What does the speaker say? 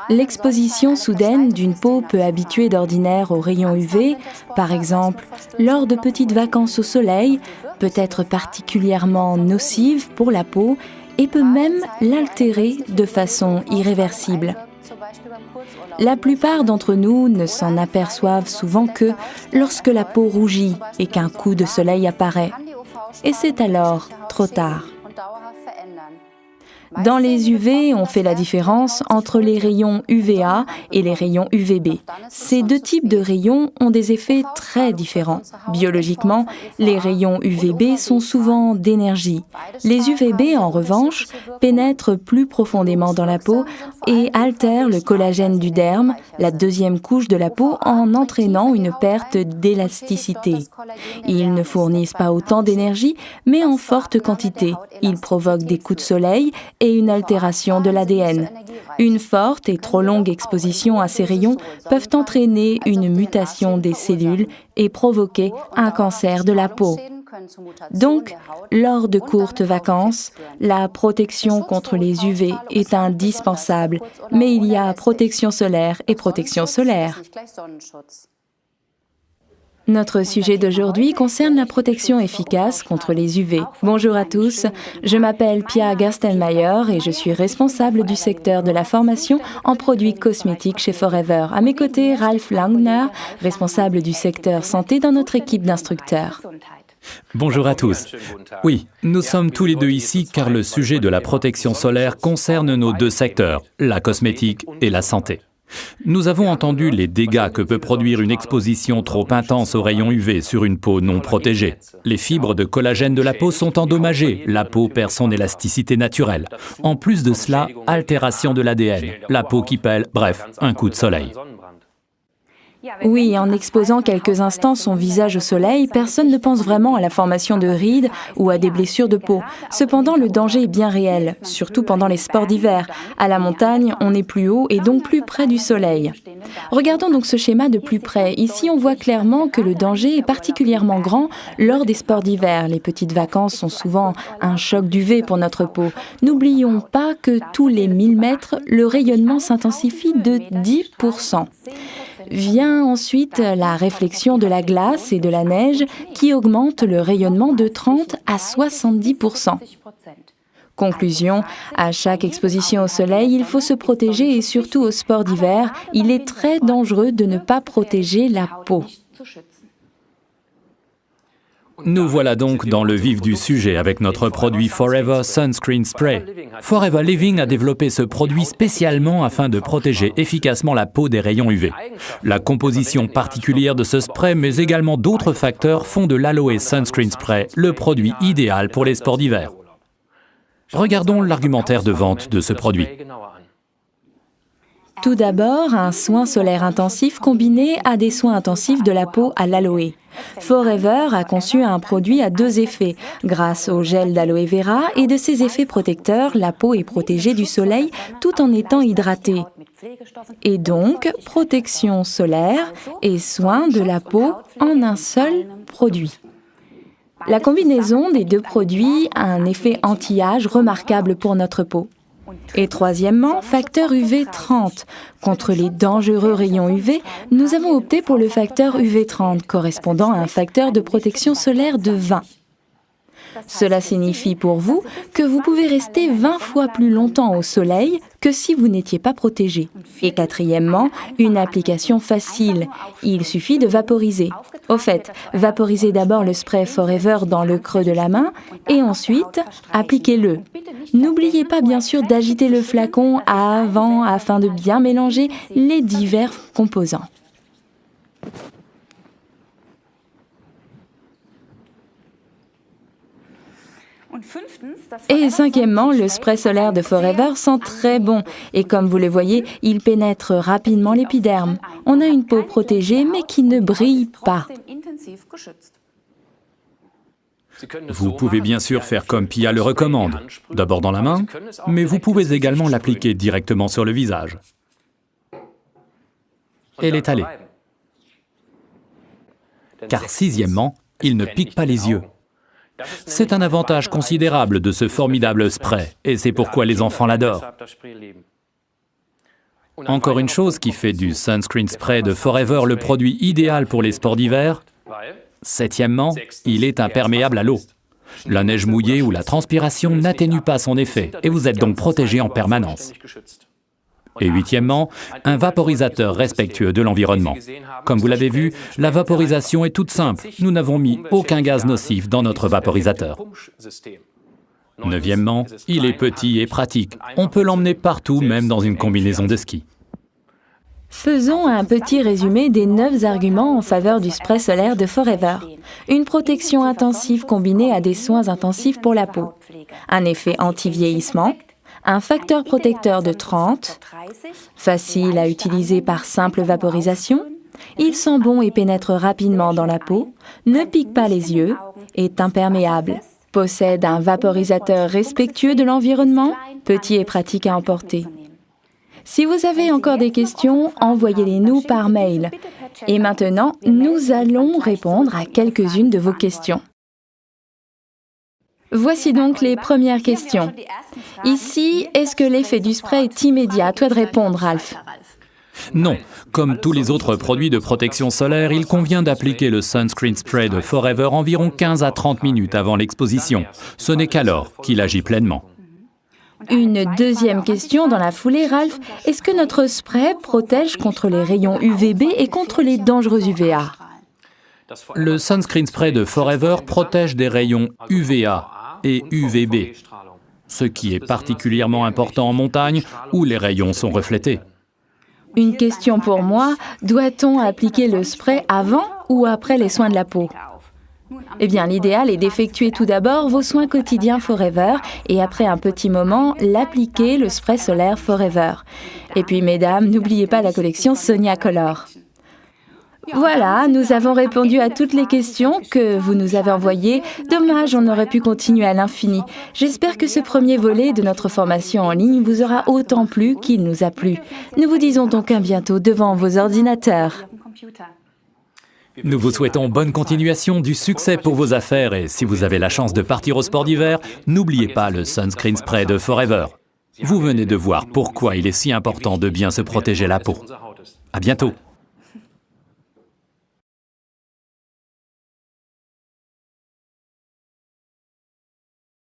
L'exposition soudaine d'une peau peu habituée d'ordinaire aux rayons UV, par exemple lors de petites vacances au soleil, peut être particulièrement nocive pour la peau et peut même l'altérer de façon irréversible. La plupart d'entre nous ne s'en aperçoivent souvent que lorsque la peau rougit et qu'un coup de soleil apparaît. Et c'est alors trop tard. Dans les UV, on fait la différence entre les rayons UVA et les rayons UVB. Ces deux types de rayons ont des effets très différents. Biologiquement, les rayons UVB sont souvent d'énergie. Les UVB, en revanche, pénètrent plus profondément dans la peau et altèrent le collagène du derme, la deuxième couche de la peau, en entraînant une perte d'élasticité. Ils ne fournissent pas autant d'énergie, mais en forte quantité. Ils provoquent des coups de soleil et une altération de l'ADN. Une forte et trop longue exposition à ces rayons peuvent entraîner une mutation des cellules et provoquer un cancer de la peau. Donc, lors de courtes vacances, la protection contre les UV est indispensable, mais il y a protection solaire et protection solaire. Notre sujet d'aujourd'hui concerne la protection efficace contre les UV. Bonjour à tous, je m'appelle Pia Gerstenmaier et je suis responsable du secteur de la formation en produits cosmétiques chez Forever. À mes côtés, Ralf Langner, responsable du secteur santé dans notre équipe d'instructeurs. Bonjour à tous. Oui, nous sommes tous les deux ici car le sujet de la protection solaire concerne nos deux secteurs, la cosmétique et la santé. Nous avons entendu les dégâts que peut produire une exposition trop intense aux rayons UV sur une peau non protégée. Les fibres de collagène de la peau sont endommagées, la peau perd son élasticité naturelle. En plus de cela, altération de l'ADN, la peau qui pèle, bref, un coup de soleil. Oui, en exposant quelques instants son visage au soleil, personne ne pense vraiment à la formation de rides ou à des blessures de peau. Cependant, le danger est bien réel, surtout pendant les sports d'hiver. À la montagne, on est plus haut et donc plus près du soleil. Regardons donc ce schéma de plus près. Ici, on voit clairement que le danger est particulièrement grand lors des sports d'hiver. Les petites vacances sont souvent un choc d'UV pour notre peau. N'oublions pas que tous les 1000 mètres, le rayonnement s'intensifie de 10%. Vient ensuite la réflexion de la glace et de la neige qui augmente le rayonnement de 30 à 70%. Conclusion, à chaque exposition au soleil, il faut se protéger et surtout au sport d'hiver, il est très dangereux de ne pas protéger la peau. Nous voilà donc dans le vif du sujet avec notre produit Forever Sunscreen Spray. Forever Living a développé ce produit spécialement afin de protéger efficacement la peau des rayons UV. La composition particulière de ce spray, mais également d'autres facteurs, font de l'Aloe Sunscreen Spray le produit idéal pour les sports d'hiver. Regardons l'argumentaire de vente de ce produit. Tout d'abord, un soin solaire intensif combiné à des soins intensifs de la peau à l'aloe. Forever a conçu un produit à deux effets. Grâce au gel d'aloe vera et de ses effets protecteurs, la peau est protégée du soleil tout en étant hydratée. Et donc, protection solaire et soin de la peau en un seul produit. La combinaison des deux produits a un effet anti-âge remarquable pour notre peau. Et troisièmement, facteur UV30. Contre les dangereux rayons UV, nous avons opté pour le facteur UV30, correspondant à un facteur de protection solaire de 20. Cela signifie pour vous que vous pouvez rester 20 fois plus longtemps au soleil que si vous n'étiez pas protégé. Et quatrièmement, une application facile. Il suffit de vaporiser. Au fait, vaporisez d'abord le spray Forever dans le creux de la main et ensuite, appliquez-le. N'oubliez pas bien sûr d'agiter le flacon avant afin de bien mélanger les divers composants. Et cinquièmement, le spray solaire de Forever sent très bon et comme vous le voyez, il pénètre rapidement l'épiderme. On a une peau protégée mais qui ne brille pas. Vous pouvez bien sûr faire comme Pia le recommande, d'abord dans la main, mais vous pouvez également l'appliquer directement sur le visage et l'étaler. Car sixièmement, il ne pique pas les yeux. C'est un avantage considérable de ce formidable spray, et c'est pourquoi les enfants l'adorent. Encore une chose qui fait du Sunscreen Spray de Forever le produit idéal pour les sports d'hiver, septièmement, il est imperméable à l'eau. La neige mouillée ou la transpiration n'atténue pas son effet, et vous êtes donc protégé en permanence. Et huitièmement, un vaporisateur respectueux de l'environnement. Comme vous l'avez vu, la vaporisation est toute simple. Nous n'avons mis aucun gaz nocif dans notre vaporisateur. Neuvièmement, il est petit et pratique. On peut l'emmener partout, même dans une combinaison de ski. Faisons un petit résumé des 9 arguments en faveur du spray solaire de Forever. Une protection intensive combinée à des soins intensifs pour la peau. Un effet anti-vieillissement. Un facteur protecteur de 30. Facile à utiliser par simple vaporisation. Il sent bon et pénètre rapidement dans la peau. Ne pique pas les yeux. Est imperméable. Possède un vaporisateur respectueux de l'environnement. Petit et pratique à emporter. Si vous avez encore des questions, envoyez-les-nous par mail. Et maintenant, nous allons répondre à quelques-unes de vos questions. Voici donc les premières questions. Ici, est-ce que l'effet du spray est immédiat? À toi de répondre, Ralph. Non, comme tous les autres produits de protection solaire, il convient d'appliquer le Sunscreen Spray de Forever environ 15 à 30 minutes avant l'exposition. Ce n'est qu'alors qu'il agit pleinement. Une deuxième question dans la foulée, Ralph. Est-ce que notre spray protège contre les rayons UVB et contre les dangereux UVA? Le Sunscreen Spray de Forever protège des rayons UVA et UVB, ce qui est particulièrement important en montagne où les rayons sont reflétés. Une question pour moi, doit-on appliquer le spray avant ou après les soins de la peau? Eh bien, l'idéal est d'effectuer tout d'abord vos soins quotidiens Forever et après un petit moment, l'appliquer le spray solaire Forever. Et puis, mesdames, n'oubliez pas la collection Sonia Color. Voilà, nous avons répondu à toutes les questions que vous nous avez envoyées. Dommage, on aurait pu continuer à l'infini. J'espère que ce premier volet de notre formation en ligne vous aura autant plu qu'il nous a plu. Nous vous disons donc à bientôt devant vos ordinateurs. Nous vous souhaitons bonne continuation, du succès pour vos affaires et si vous avez la chance de partir au sport d'hiver, n'oubliez pas le Sunscreen Spray de Forever. Vous venez de voir pourquoi il est si important de bien se protéger la peau. À bientôt.